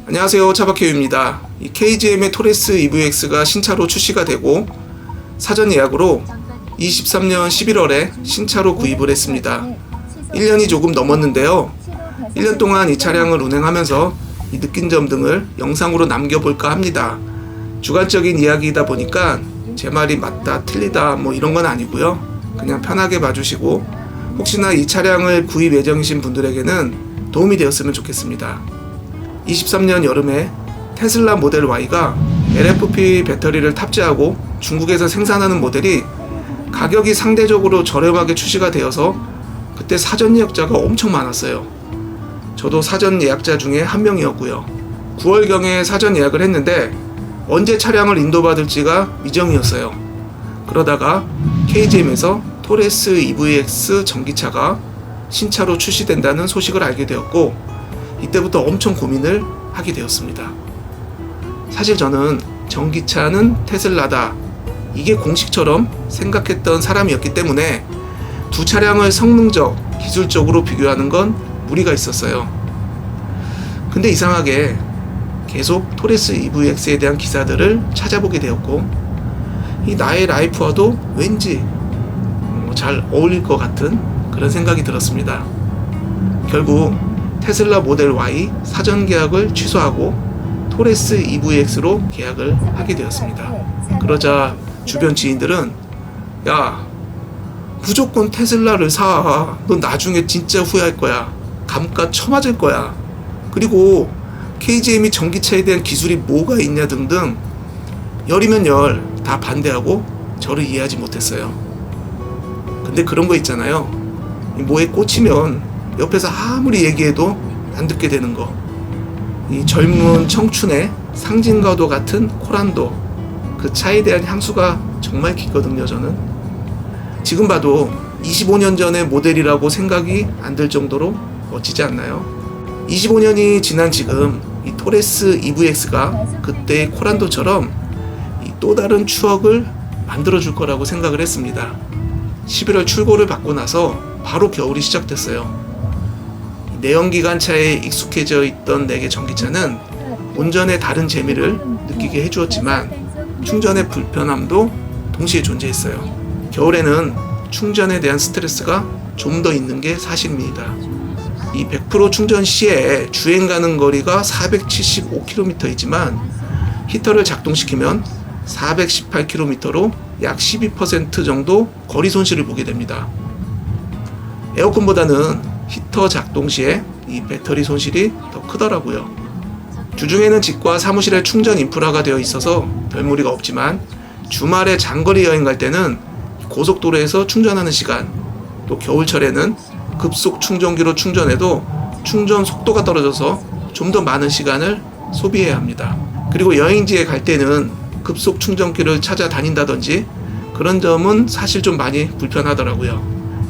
안녕하세요, 차박해유입니다. 이 KGM의 토레스 EVX가 신차로 출시가 되고 사전 예약으로 23년 11월에 신차로 구입을 했습니다. 1년이 조금 넘었는데요. 1년 동안 이 차량을 운행하면서 이 느낀 점 등을 영상으로 남겨볼까 합니다. 주관적인 이야기이다 보니까 제 말이 맞다 틀리다 뭐 이런 건 아니고요. 그냥 편하게 봐주시고 혹시나 이 차량을 구입 예정이신 분들에게는 도움이 되었으면 좋겠습니다. 23년 여름에 테슬라 모델 Y가 LFP 배터리를 탑재하고 중국에서 생산하는 모델이 가격이 상대적으로 저렴하게 출시가 되어서 그때 사전 예약자가 엄청 많았어요. 저도 사전 예약자 중에 한 명이었고요. 9월경에 사전 예약을 했는데 언제 차량을 인도받을지가 미정이었어요. 그러다가 KGM에서 토레스 EVX 전기차가 신차로 출시된다는 소식을 알게 되었고 이때부터 엄청 고민을 하게 되었습니다. 사실 저는 전기차는 테슬라다 이게 공식처럼 생각했던 사람이었기 때문에 두 차량을 성능적, 기술적으로 비교하는 건 무리가 있었어요. 근데 이상하게 계속 토레스 EVX에 대한 기사들을 찾아보게 되었고 이 나의 라이프와도 왠지 잘 어울릴 것 같은 그런 생각이 들었습니다. 결국 테슬라 모델 Y 사전 계약을 취소하고 토레스 EVX로 계약을 하게 되었습니다. 그러자 주변 지인들은 야 무조건 테슬라를 사. 넌 나중에 진짜 후회할 거야. 감가 쳐맞을 거야. 그리고 KGM이 전기차에 대한 기술이 뭐가 있냐 등등 열이면 열 다 반대하고 저를 이해하지 못했어요. 근데 그런 거 있잖아요. 뭐에 꽂히면 옆에서 아무리 얘기해도 안 듣게 되는 거. 이 젊은 청춘의 상징과도 같은 코란도 그 차에 대한 향수가 정말 깊거든요. 저는 지금 봐도 25년 전의 모델이라고 생각이 안 들 정도로 멋지지 않나요? 25년이 지난 지금 이 토레스 EVX가 그때의 코란도처럼 이 또 다른 추억을 만들어줄 거라고 생각을 했습니다. 11월 출고를 받고 나서 바로 겨울이 시작됐어요. 내연기관차에 익숙해져 있던 내게 전기차는 운전의 다른 재미를 느끼게 해주었지만 충전의 불편함도 동시에 존재했어요. 겨울에는 충전에 대한 스트레스가 좀 더 있는 게 사실입니다. 이 100% 충전 시에 주행 가는 거리가 475km이지만 히터를 작동시키면 418km로 약 12% 정도 거리 손실을 보게 됩니다. 에어컨보다는 히터 작동 시에 이 배터리 손실이 더 크더라고요. 주중에는 집과 사무실에 충전 인프라가 되어 있어서 별 무리가 없지만 주말에 장거리 여행 갈 때는 고속도로에서 충전하는 시간, 또 겨울철에는 급속 충전기로 충전해도 충전 속도가 떨어져서 좀 더 많은 시간을 소비해야 합니다. 그리고 여행지에 갈 때는 급속 충전기를 찾아다닌다든지 그런 점은 사실 좀 많이 불편하더라고요.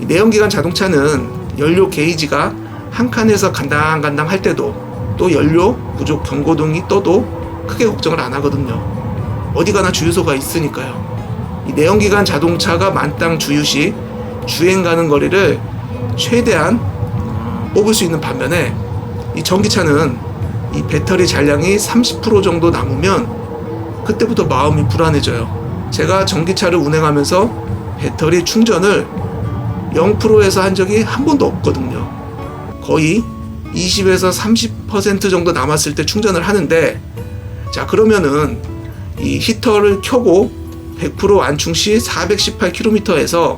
내연기관 자동차는 연료 게이지가 한 칸에서 간당간당 할 때도 또 연료 부족 경고등이 떠도 크게 걱정을 안 하거든요. 어디 가나 주유소가 있으니까요. 이 내연기관 자동차가 만땅 주유 시 주행 가는 거리를 최대한 뽑을 수 있는 반면에 이 전기차는 이 배터리 잔량이 30% 정도 남으면 그때부터 마음이 불안해져요. 제가 전기차를 운행하면서 배터리 충전을 0%에서 한 적이 한 번도 없거든요. 거의 20에서 30% 정도 남았을 때 충전을 하는데 자 그러면은 이 히터를 켜고 100% 완충 시 418km에서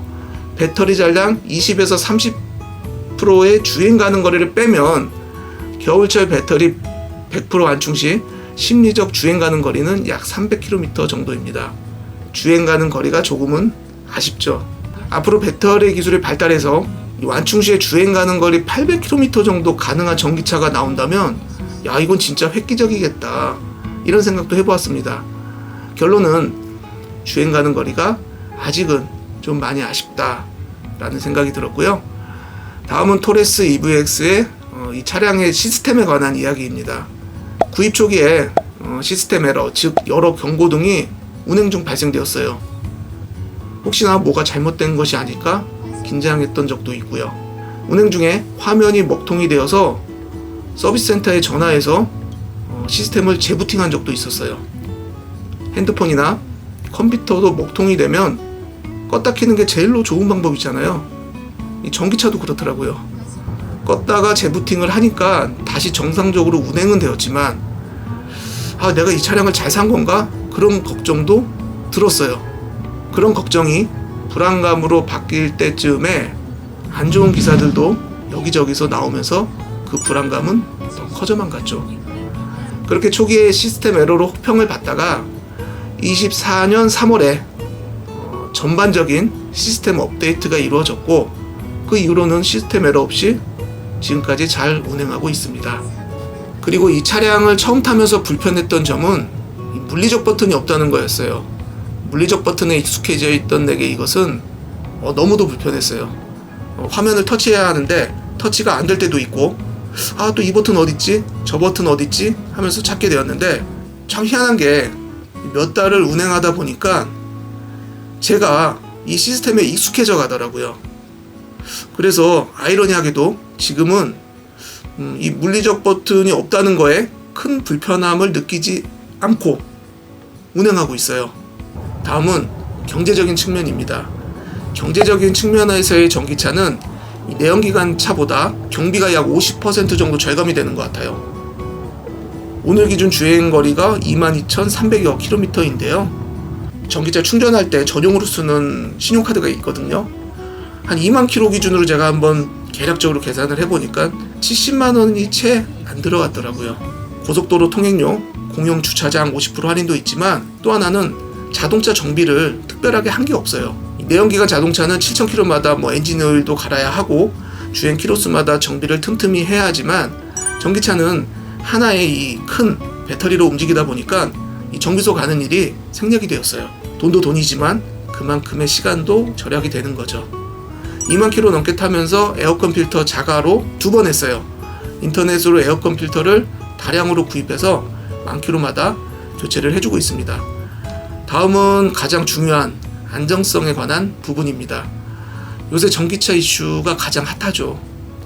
배터리 잔량 20에서 30%의 주행 가는 거리를 빼면 겨울철 배터리 100% 완충 시 심리적 주행 가는 거리는 약 300km 정도입니다. 주행 가는 거리가 조금은 아쉽죠. 앞으로 배터리 기술이 발달해서 완충 시에 주행 가는 거리 800km 정도 가능한 전기차가 나온다면 야 이건 진짜 획기적이겠다 이런 생각도 해보았습니다. 결론은 주행 가는 거리가 아직은 좀 많이 아쉽다 라는 생각이 들었고요. 다음은 토레스 EVX의 이 차량의 시스템에 관한 이야기입니다. 구입 초기에 시스템 에러, 즉 여러 경고등이 운행 중 발생되었어요. 혹시나 뭐가 잘못된 것이 아닐까 긴장했던 적도 있고요. 운행 중에 화면이 먹통이 되어서 서비스 센터에 전화해서 시스템을 재부팅한 적도 있었어요. 핸드폰이나 컴퓨터도 먹통이 되면 껐다 켜는 게 제일로 좋은 방법이잖아요. 이 전기차도 그렇더라고요. 껐다가 재부팅을 하니까 다시 정상적으로 운행은 되었지만 내가 이 차량을 잘 산 건가? 그런 걱정도 들었어요. 그런 걱정이 불안감으로 바뀔 때쯤에 안 좋은 기사들도 여기저기서 나오면서 그 불안감은 더 커져만 갔죠. 그렇게 초기에 시스템 에러로 혹평을 받다가 24년 3월에 전반적인 시스템 업데이트가 이루어졌고 그 이후로는 시스템 에러 없이 지금까지 잘 운행하고 있습니다. 그리고 이 차량을 처음 타면서 불편했던 점은 물리적 버튼이 없다는 거였어요. 물리적 버튼에 익숙해져 있던 내게 이것은 너무도 불편했어요. 화면을 터치해야 하는데 터치가 안 될 때도 있고 또 이 버튼 어딨지? 저 버튼 어딨지? 하면서 찾게 되었는데 참 희한한 게 몇 달을 운행하다 보니까 제가 이 시스템에 익숙해져 가더라고요. 그래서 아이러니하게도 지금은 이 물리적 버튼이 없다는 거에 큰 불편함을 느끼지 않고 운행하고 있어요. 다음은 경제적인 측면입니다. 경제적인 측면에서의 전기차는 이 내연기관 차보다 경비가 약 50% 정도 절감이 되는 것 같아요. 오늘 기준 주행거리가 22,300여 킬로미터인데요. 전기차 충전할 때 전용으로 쓰는 신용카드가 있거든요. 한 2만 킬로 기준으로 제가 한번 계략적으로 계산을 해보니까 70만 원이 채 안 들어갔더라고요. 고속도로 통행료, 공용 주차장 50% 할인도 있지만 또 하나는 자동차 정비를 특별하게 한 게 없어요. 내연기관 자동차는 7,000km마다 엔진 오일도 갈아야 하고 주행 키로수마다 정비를 틈틈이 해야 하지만 전기차는 하나의 이 큰 배터리로 움직이다 보니까 이 정비소 가는 일이 생략이 되었어요. 돈도 돈이지만 그만큼의 시간도 절약이 되는 거죠. 2만 킬로 넘게 타면서 에어컨 필터 자가로 2번 했어요. 인터넷으로 에어컨 필터를 다량으로 구입해서 만 킬로마다 교체를 해주고 있습니다. 다음은 가장 중요한 안정성에 관한 부분입니다. 요새 전기차 이슈가 가장 핫하죠.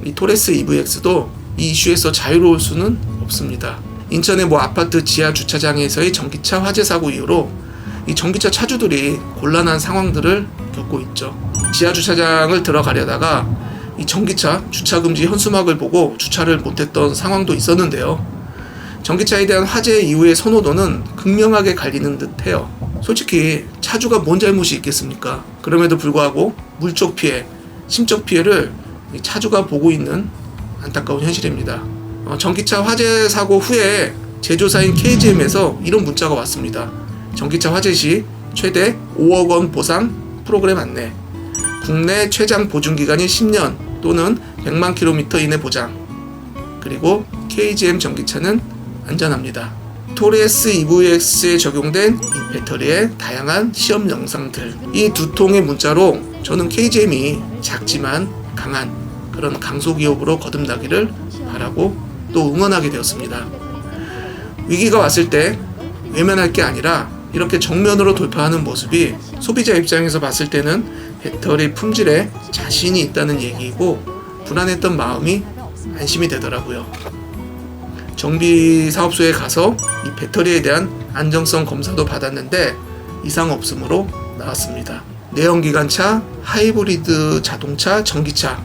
이 토레스 EVX도 이 이슈에서 자유로울 수는 없습니다. 인천의 아파트 지하 주차장에서의 전기차 화재 사고 이후로 이 전기차 차주들이 곤란한 상황들을 겪고 있죠. 지하 주차장을 들어가려다가 이 전기차 주차 금지 현수막을 보고 주차를 못했던 상황도 있었는데요. 전기차에 대한 화재 이후의 선호도는 극명하게 갈리는 듯해요. 솔직히 차주가 뭔 잘못이 있겠습니까? 그럼에도 불구하고 물적 피해, 심적 피해를 차주가 보고 있는 안타까운 현실입니다. 전기차 화재 사고 후에 제조사인 KGM에서 이런 문자가 왔습니다. 전기차 화재 시 최대 5억 원 보상 프로그램 안내, 국내 최장 보증기간이 10년 또는 100만 킬로미터 이내 보장, 그리고 KGM 전기차는 안전합니다. 토레스 EVX에 적용된 이 배터리의 다양한 시험 영상들, 이 두 통의 문자로 저는 KGM이 작지만 강한 그런 강소기업으로 거듭나기를 바라고 또 응원하게 되었습니다. 위기가 왔을 때 외면할 게 아니라 이렇게 정면으로 돌파하는 모습이 소비자 입장에서 봤을 때는 배터리 품질에 자신이 있다는 얘기이고 불안했던 마음이 안심이 되더라고요. 정비 사업소에 가서 이 배터리에 대한 안정성 검사도 받았는데 이상 없음으로 나왔습니다. 내연기관차, 하이브리드 자동차, 전기차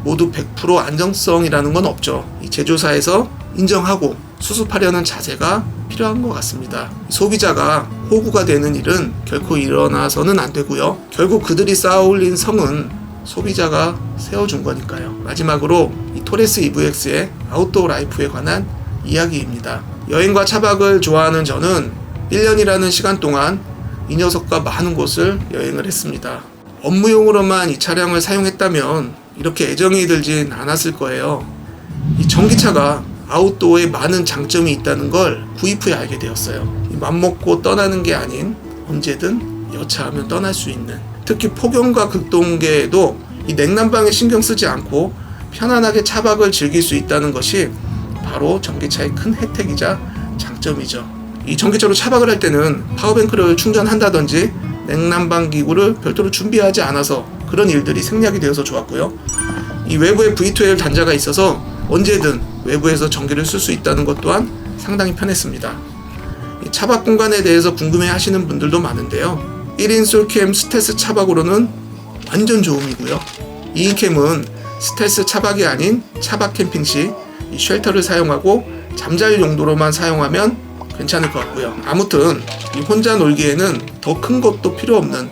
모두 100% 안정성이라는 건 없죠. 이 제조사에서 인정하고 수습하려는 자세가 필요한 것 같습니다. 소비자가 호구가 되는 일은 결코 일어나서는 안 되고요. 결국 그들이 쌓아올린 성은 소비자가 세워준 거니까요. 마지막으로 이 토레스 EVX의 아웃도어 라이프에 관한 이야기입니다. 여행과 차박을 좋아하는 저는 1년이라는 시간 동안 이 녀석과 많은 곳을 여행을 했습니다. 업무용으로만 이 차량을 사용했다면 이렇게 애정이 들진 않았을 거예요. 이 전기차가 아웃도어에 많은 장점이 있다는 걸 구입 후에 알게 되었어요. 맘먹고 떠나는 게 아닌 언제든 여차하면 떠날 수 있는, 특히 폭염과 극동계에도 이 냉난방에 신경 쓰지 않고 편안하게 차박을 즐길 수 있다는 것이 바로 전기차의 큰 혜택이자 장점이죠. 이 전기차로 차박을 할 때는 파워뱅크를 충전한다든지 냉난방 기구를 별도로 준비하지 않아서 그런 일들이 생략이 되어서 좋았고요. 이 외부에 V12 단자가 있어서 언제든 외부에서 전기를 쓸 수 있다는 것 또한 상당히 편했습니다. 이 차박 공간에 대해서 궁금해 하시는 분들도 많은데요. 1인 솔캠 스텔스 차박으로는 완전 좋음이고요. 2인 캠은 스텔스 차박이 아닌 차박 캠핑 시 이 쉘터를 사용하고 잠잘 용도로만 사용하면 괜찮을 것 같고요. 아무튼 이 혼자 놀기에는 더 큰 것도 필요 없는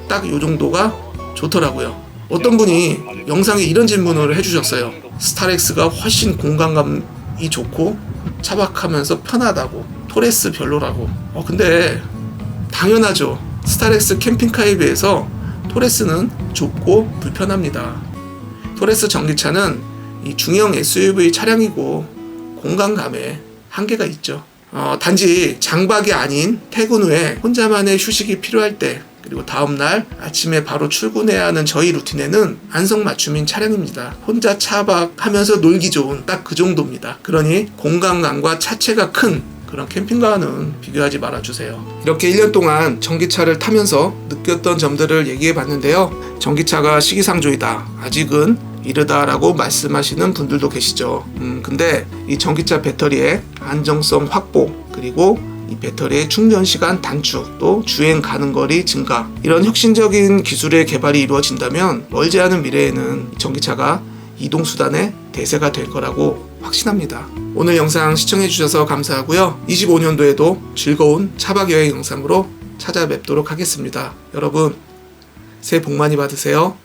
딱 요 정도가 좋더라고요. 어떤 분이 영상에 이런 질문을 해주셨어요. 스타렉스가 훨씬 공간감이 좋고 차박하면서 편하다고, 토레스 별로라고. 근데 당연하죠. 스타렉스 캠핑카에 비해서 토레스는 좁고 불편합니다. 토레스 전기차는 이 중형 SUV 차량이고 공간감에 한계가 있죠. 단지 장박이 아닌 퇴근 후에 혼자만의 휴식이 필요할 때, 그리고 다음날 아침에 바로 출근해야 하는 저희 루틴에는 안성맞춤인 차량입니다. 혼자 차박하면서 놀기 좋은 딱 그 정도입니다. 그러니 공간감과 차체가 큰 그런 캠핑카와는 비교하지 말아주세요. 이렇게 1년 동안 전기차를 타면서 느꼈던 점들을 얘기해 봤는데요. 전기차가 시기상조이다, 아직은 이르다라고 말씀하시는 분들도 계시죠. 근데 이 전기차 배터리의 안정성 확보, 그리고 이 배터리의 충전 시간 단축, 또 주행 가능 거리 증가, 이런 혁신적인 기술의 개발이 이루어진다면 멀지 않은 미래에는 전기차가 이동수단의 대세가 될 거라고 확신합니다. 오늘 영상 시청해주셔서 감사하고요. 25년도에도 즐거운 차박 여행 영상으로 찾아뵙도록 하겠습니다. 여러분, 새해 복 많이 받으세요.